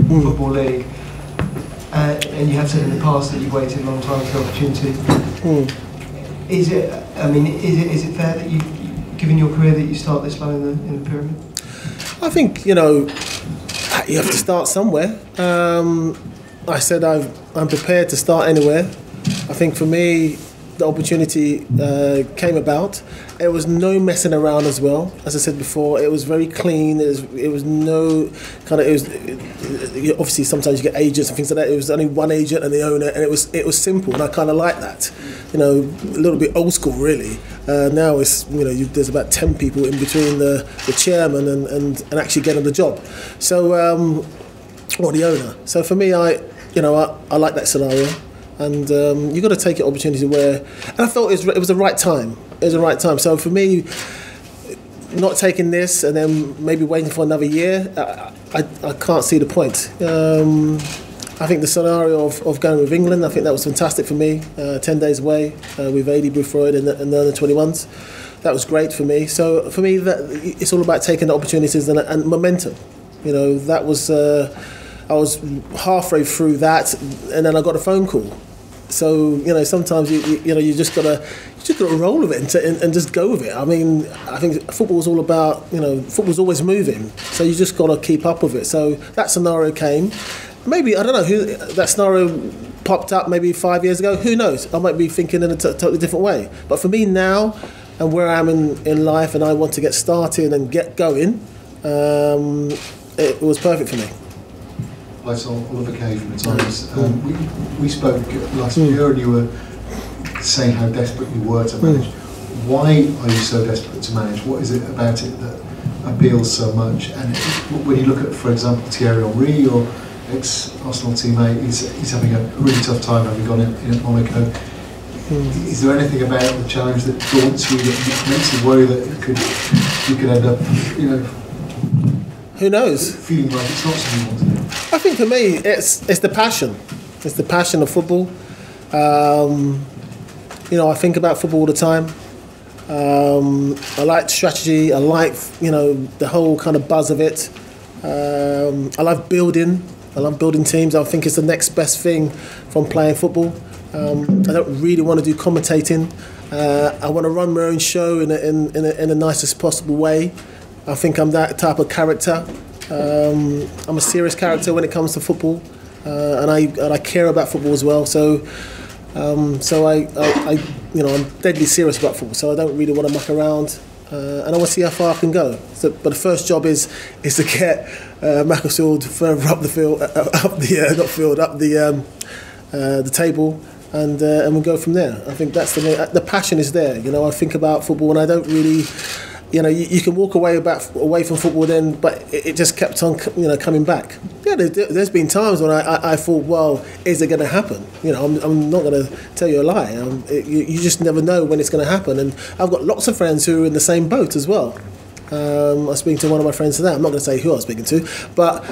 Football League, and you have said in the past that you've waited a long time for the opportunity. Is it fair that you, given your career, that you start this low in the pyramid? I think, you have to start somewhere. I said I'm prepared to start anywhere. I think for me, the opportunity came about. It was no messing around as well. As I said before, it was very clean. It was no kind of. Obviously sometimes you get agents and things like that. It was only one agent and the owner, and it was simple, and I kind of like that. A little bit old school really. Now it's there's about 10 people in between the chairman and actually getting the job. So or the owner. So for me, I like that scenario. And you've got to take an opportunity where, and I felt it was the right time. It was the right time. So for me, not taking this and then maybe waiting for another year, I can't see the point. I think the scenario of going with England, I think that was fantastic for me. 10 days away with Adi Bufroyd and the under 21s. That was great for me. So for me, it's all about taking the opportunities and momentum. That was. I was halfway through that, and then I got a phone call. So sometimes you just gotta roll with it and just go with it. I mean, I think football's all about football's always moving, so you just gotta keep up with it. So that scenario came. Maybe I don't know who that scenario popped up. Maybe 5 years ago. Who knows? I might be thinking in a totally different way. But for me now, and where I am in life, and I want to get started and get going, it was perfect for me. I saw Oliver Kay from the Times. We spoke last year, and you were saying how desperate you were to manage. Why are you so desperate to manage? What is it about it that appeals so much? And when you look at, for example, Thierry Henry, your ex-Arsenal teammate, he's having a really tough time having gone in at Monaco. Is there anything about the challenge that daunts you, that makes you worry that you could end up, who knows? Feeling like it's not something you want to do? I think for me, it's the passion. It's the passion of football. I think about football all the time. I like strategy. I like the whole kind of buzz of it. I love building. I love building teams. I think it's the next best thing from playing football. I don't really want to do commentating. I want to run my own show in the nicest possible way. I think I'm that type of character. I'm a serious character when it comes to football, and I care about football as well. So I'm deadly serious about football. So I don't really want to muck around, and I want to see how far I can go. So, but the first job is to get Macclesfield further up the field, up the table, and we'll go from there. I think that's the passion is there. I think about football, and I don't really. You can walk away from football then, but it just kept on, coming back. Yeah, there's been times when I thought, well, is it going to happen? I'm not going to tell you a lie. You just never know when it's going to happen. And I've got lots of friends who are in the same boat as well. I was speaking to one of my friends today. I'm not going to say who I was speaking to, but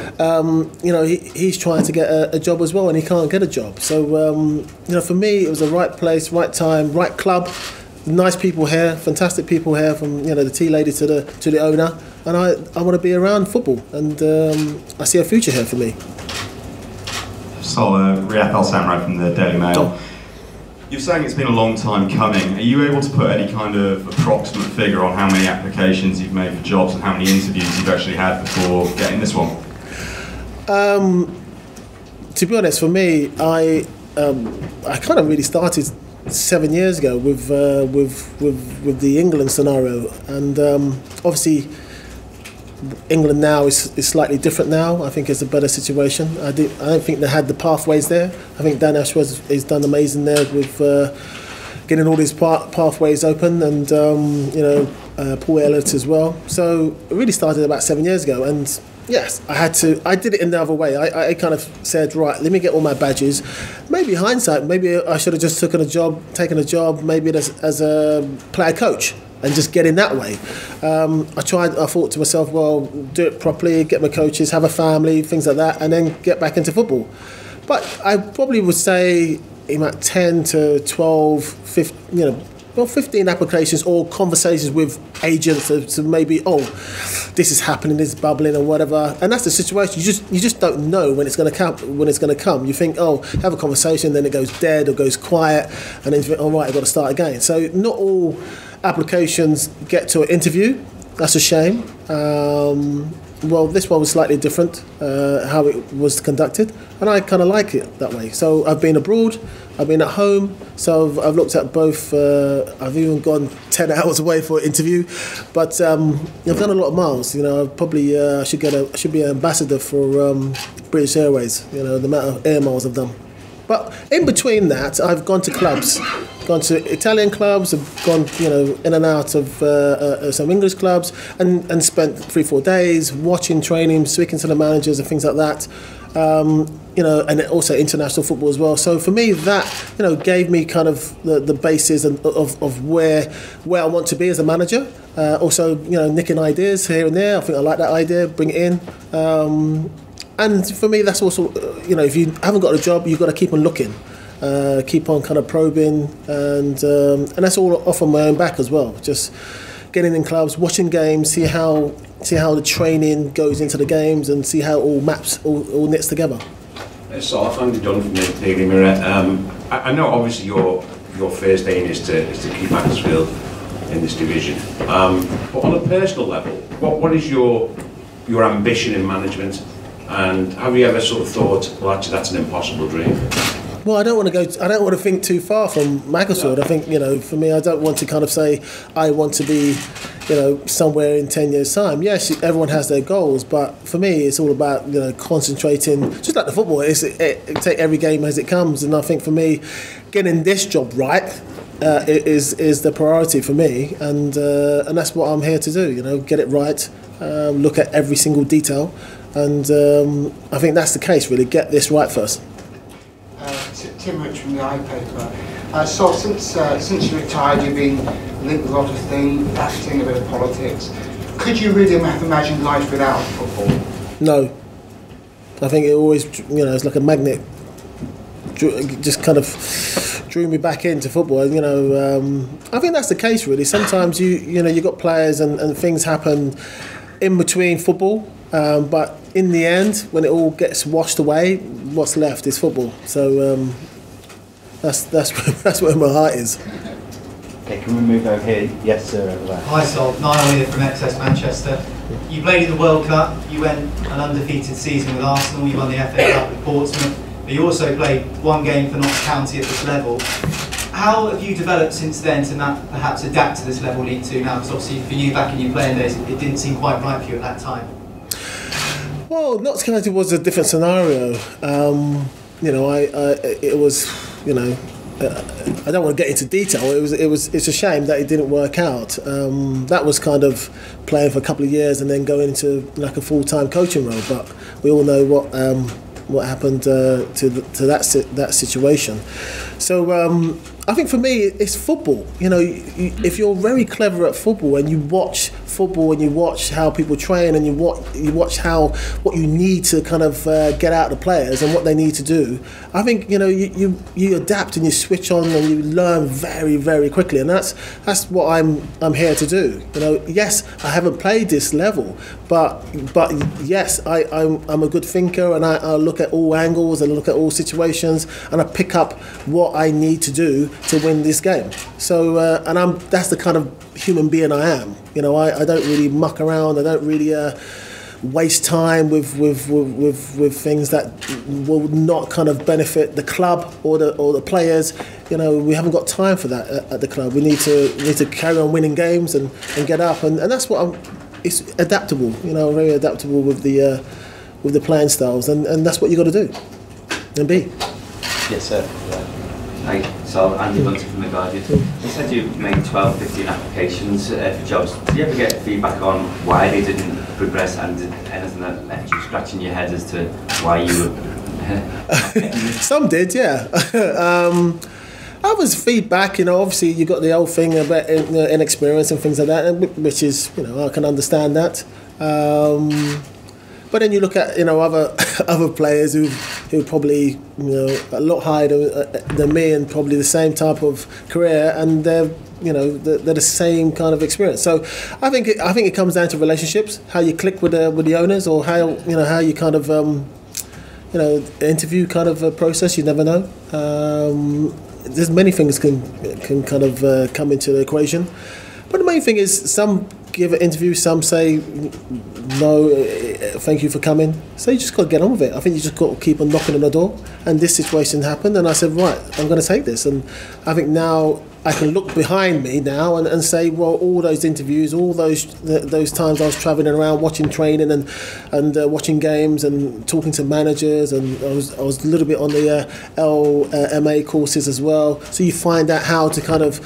he's trying to get a job as well, and he can't get a job. So for me, it was the right place, right time, right club. Nice people here, fantastic people here, from the tea lady to the owner, and I want to be around football, and I see a future here for me. Sol, Riyad Al-Samrad from the Daily Mail. You're saying it's been a long time coming. Are you able to put any kind of approximate figure on how many applications you've made for jobs and how many interviews you've actually had before getting this one? To be honest, for me, I kind of really started 7 years ago with the England scenario, and obviously England now is slightly different now. I think it's a better situation. I don't think they had the pathways there. I think Dan Ashworth has done amazing there with getting all these pathways open, and Paul Ince as well. So it really started about 7 years ago, and yes, I did it in the other way. I kind of said, right, let me get all my badges. Maybe hindsight, maybe I should have just taken a job, maybe as a player coach, and just get in that way. I thought to myself, well, do it properly, get my coaches, have a family, things like that, and then get back into football. But I probably would say about 10 to 12, 15, 15 applications or conversations with agents to maybe, this is happening, this is bubbling or whatever. And that's the situation. You just don't know when it's going to come. You think, have a conversation, then it goes dead or goes quiet, and then you think, right, I've got to start again. So not all applications get to an interview. That's a shame. Well, this one was slightly different, how it was conducted, and I kind of like it that way. So I've been abroad, I've been at home, so I've looked at both. I've even gone 10 hours away for an interview, but I've done a lot of miles. I probably should be an ambassador for British Airways. The amount of air miles I've done. But in between that, I've gone to clubs, gone to Italian clubs, I've gone, in and out of some English clubs, and spent 3-4 days watching training, speaking to the managers and things like that. And also international football as well. So for me, that gave me kind of the basis of where I want to be as a manager. Also, nicking ideas here and there. I think I like that idea. Bring it in. And for me, that's also, if you haven't got a job, you've got to keep on looking, keep on kind of probing, and that's all off on my own back as well. Just getting in clubs, watching games, see how the training goes into the games, and see how it all maps, all knits together. So I found it done from the Daily Mirror. I know obviously your first aim is to keep Macclesfield in this division, but on a personal level, what is your ambition in management? And have you ever sort of thought, well, actually, that's an impossible dream? Well, I don't want to think too far from Macclesfield. I think, for me, I don't want to kind of say I want to be, somewhere in 10 years' time. Yes, everyone has their goals, but for me, it's all about, concentrating, just like the football, take every game as it comes. And I think for me, getting this job right is the priority for me. And that's what I'm here to do, get it right, look at every single detail. And I think that's the case, really. Get this right first. Tim Rich from the iPaper. So since you retired, you've been linked with a lot of things, acting, a bit of politics. Could you really have imagined life without football? No. I think it always, it's like a magnet. Just kind of drew me back into football. I think that's the case, really. Sometimes you got players and things happen in between football. But in the end, when it all gets washed away, what's left is football. So that's where my heart is. Okay, can we move over here? Yes, sir, over there. Hi, Sol. Niall here from XS Manchester. You played in the World Cup. You went an undefeated season with Arsenal. You won the FA Cup with Portsmouth. But you also played one game for Notts County at this level. How have you developed since then to perhaps adapt to this level League Two now? Because obviously for you back in your playing days, it didn't seem quite right for you at that time. Well, Notts County was a different scenario. It was, I don't want to get into detail. It's a shame that it didn't work out. That was kind of playing for a couple of years and then going into like a full-time coaching role. But we all know what happened to that situation. So I think for me, it's football. If you're very clever at football and you watch football and you watch how people train and you watch what you need to kind of get out of the players and what they need to do, I think you adapt and you switch on and you learn very, very quickly, and that's what I'm here to do. Yes, I haven't played this level, but yes, I'm a good thinker, and I look at all angles and look at all situations, and I pick up what I need to do to win this game. So that's the kind of human being I am. I don't really muck around. I don't really waste time with things that will not kind of benefit the club or the players. We haven't got time for that at the club. We need to carry on winning games and get up, and that's what it's adaptable. Very adaptable with the playing styles, and that's what you got to do and be. Yes, sir. Hi, Sol, Andy Bunting from The Guardian. You said you made 12, 15 applications for jobs. Did you ever get feedback on why they didn't progress, and anything that left you scratching your head as to why you were... Some did, yeah. Others feedback, obviously you got the old thing about inexperience and things like that, which is, I can understand that. But then you look at other players who probably a lot higher than me and probably the same type of career, and they've they're the same kind of experience. So I think it comes down to relationships, how you click with the owners, or how you kind of interview kind of a process. You never know. There's many things can kind of come into the equation, but the main thing is some give an interview, some say no, thank you for coming. So you just got to get on with it. I think you just got to keep on knocking on the door. And this situation happened, and I said, right, I'm going to take this. And I think now I can look behind me now and say, well, all those interviews, all those times I was travelling around watching training and watching games and talking to managers, and I was a little bit on the LMA courses as well. So you find out how to kind of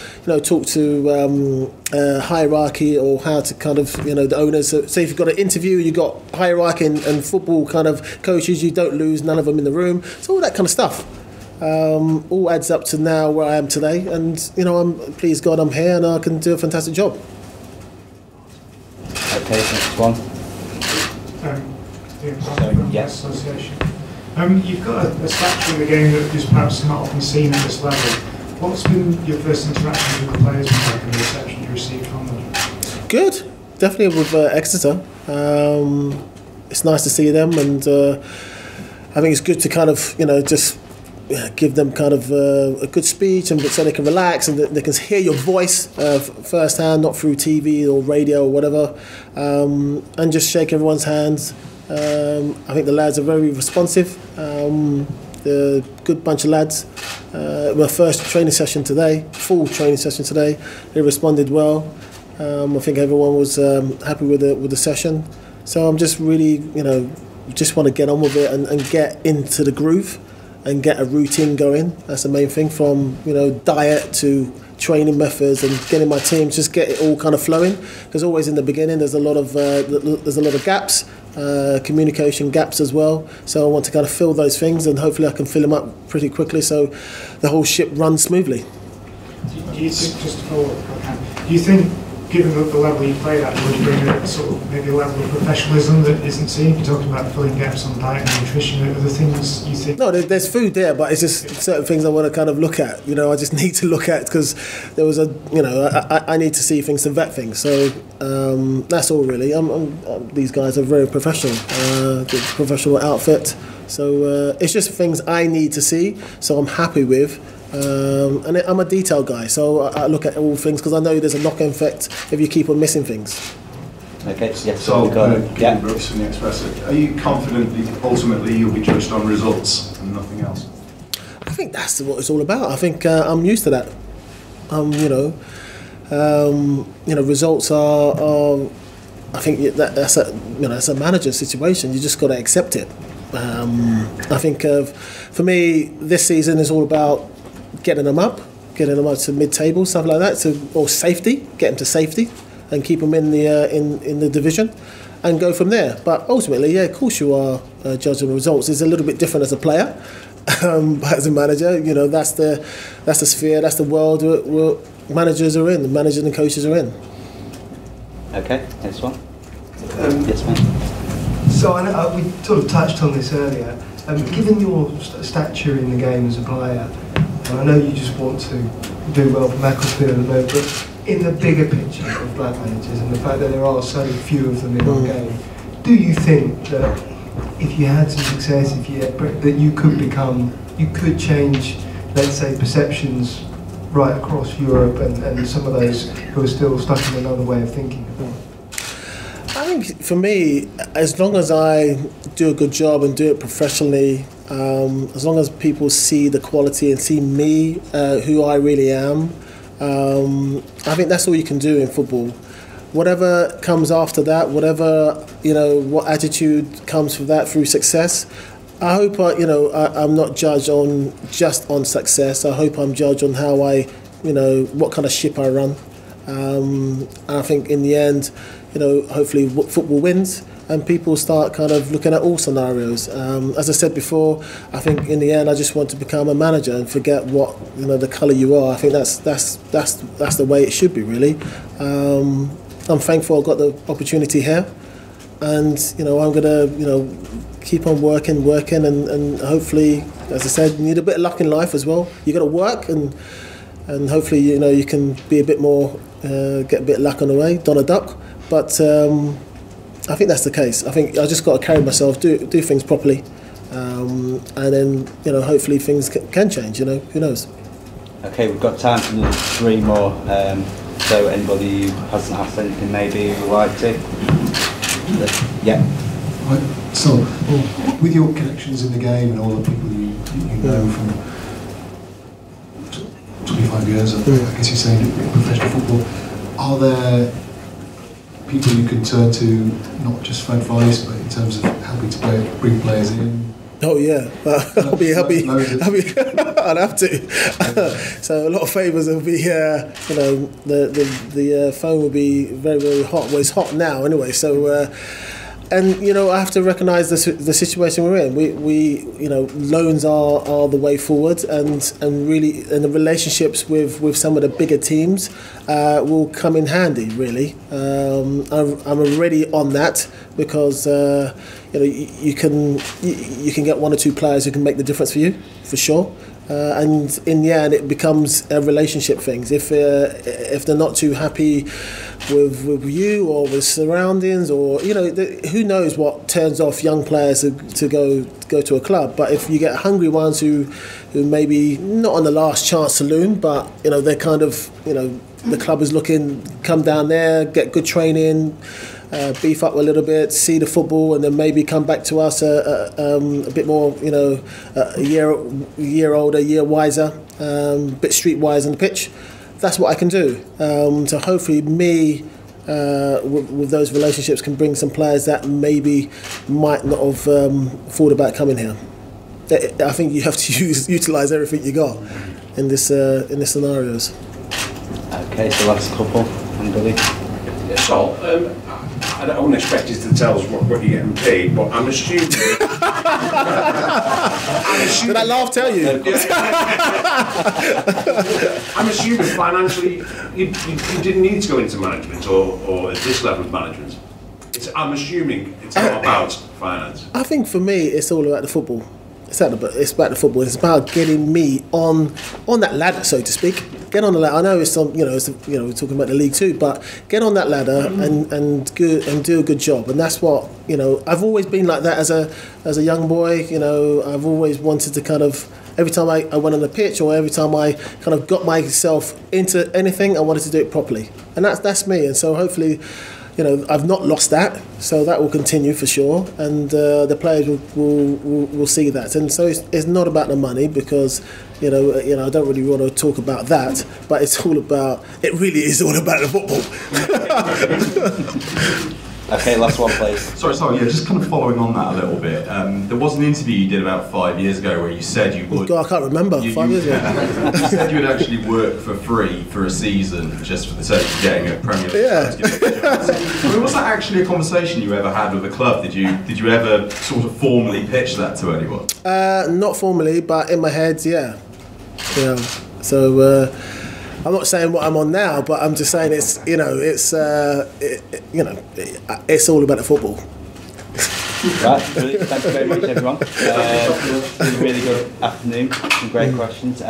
talk to hierarchy, or how to kind of the owners. So say if you've got an interview, you've got hierarchy and football kind of coaches, you don't lose none of them in the room. So all that kind of stuff. All adds up to now where I am today, and I'm pleased God I'm here and I can do a fantastic job. Okay, next one. Yes. Association. You've got a stature in the game that is perhaps not often seen at this level. What's been your first interactions with the players and the reception you received from them? Good, definitely with Exeter. It's nice to see them, and I think it's good to kind of just give them kind of a good speech, and so they can relax and they can hear your voice firsthand, not through TV or radio or whatever, and just shake everyone's hands. I think the lads are very responsive. They're a good bunch of lads. My first training session today, full training session today, they responded well. I think everyone was happy with the session. So I'm just really, just want to get on with it and get into the groove and get a routine going. That's the main thing, from diet to training methods and getting my team, just get it all kind of flowing. Because always in the beginning there's a lot of gaps, communication gaps as well. So I want to kind of fill those things, and hopefully I can fill them up pretty quickly so the whole ship runs smoothly. Do you think, just to follow up, do you think, given the level you played at, would you bring a sort of maybe a level of professionalism that isn't seen? You're talking about filling gaps on diet and nutrition. Are there things you think? No, there's food there, but it's just certain things I want to kind of look at. I just need to look at, because there was I need to see things and vet things. So that's all really. These guys are very professional, professional outfit. So it's just things I need to see, so I'm happy with. And I'm a detail guy, so I look at all things, because I know there's a knock-on effect if you keep on missing things. Okay, yes. So, Gavin Brooks from the Express. Are you confident that ultimately you'll be judged on results and nothing else? I think that's what it's all about. I think I'm used to that. Results are I think that's a manager situation. You just got to accept it. I think for me, this season is all about getting them up to mid-table, stuff like that, or safety, get them to safety, and keep them in the division, and go from there. But ultimately, yeah, of course you are judging the results. It's a little bit different as a player, but as a manager, that's the sphere, that's the world where managers are in, the managers and coaches are in. Okay, next one. Yes, ma'am. So I know, we sort of touched on this earlier. Given your stature in the game as a player, and I know you just want to do well for Macclesfield, but in the bigger picture of black managers and the fact that there are so few of them in our game, do you think that if you had some success, that you could change, let's say, perceptions right across Europe and some of those who are still stuck in another way of thinking? I think for me, as long as I do a good job and do it professionally, as long as people see the quality and see me, who I really am, I think that's all you can do in football. Whatever comes after that, what attitude comes from that through success, I hope I'm not judged just on success. I hope I'm judged on how what kind of ship I run. And I think in the end, hopefully football wins and people start kind of looking at all scenarios. As I said before, I think in the end I just want to become a manager and forget what the colour you are. I think that's the way it should be, really. I'm thankful I got the opportunity here, and I'm gonna keep on working and hopefully, as I said, you need a bit of luck in life as well. You got to work and and hopefully you can be a bit more, get a bit of luck on the way, Donald Duck. But I think that's the case. I think I just got to carry myself, do things properly, and then hopefully things can change. Who knows? Okay, we've got time for another 3 more. So anybody who hasn't asked anything maybe would like to? Yeah. Right. So, with your connections in the game and all the people you know from 25 years, I guess you're saying, in professional football, are there people you can turn to, not just for advice, but in terms of helping to bring players in? Oh yeah, I'll be happy. I'd have to. So a lot of favours will be, the phone will be very, very hot. Well, it's hot now anyway. So, and I have to recognise the situation we're in. We loans are the way forward, and the relationships with some of the bigger teams will come in handy. Really, I'm already on that because. You can get 1 or 2 players who can make the difference for you, for sure. And in the end, it becomes a relationship thing. If they're not too happy with you or with surroundings, or who knows what turns off young players to go to a club. But if you get hungry ones who maybe not on the last chance saloon, but they're kind of the club is looking, come down there, get good training. Beef up a little bit, see the football, and then maybe come back to us a bit more, a year older, a year wiser, a bit streetwise on the pitch. That's what I can do. So hopefully me, with those relationships, can bring some players that maybe might not have thought about coming here. I think you have to utilise everything you got in this scenarios. Okay, so last couple, and Billy. Yeah, Sol, I don't expect you to tell us what you're getting paid, but I'm assuming... Did that laugh tell you? I'm assuming financially you didn't need to go into management or at this level of management. I'm assuming it's not about finance. I think for me it's all about the football. It's about the football. It's about getting me on that ladder, so to speak. Get on the ladder. I know it's we're talking about the League 2, but get on that ladder and do a good job. And that's what I've always been like that as a young boy. I've always wanted to kind of, every time I went on the pitch, or every time I kind of got myself into anything, I wanted to do it properly. And that's me. And so hopefully, I've not lost that, so that will continue for sure, and the players will see that. And so it's not about the money, because I don't really want to talk about that, but it really is all about the football. Okay, last one, please. Sorry, yeah, just kind of following on that a little bit. There was an interview you did about 5 years ago where you said you would... God, I can't remember, 5 years ago. You said you would actually work for free for a season just for the sake of getting a Premier League. Yeah. Was that actually a conversation you ever had with the club? Did you ever sort of formally pitch that to anyone? Not formally, but in my head, yeah. So... I'm not saying what I'm on now, but I'm just saying it's all about the football. Right, brilliant. Thank you very much, everyone. It was a really good afternoon. Some great questions.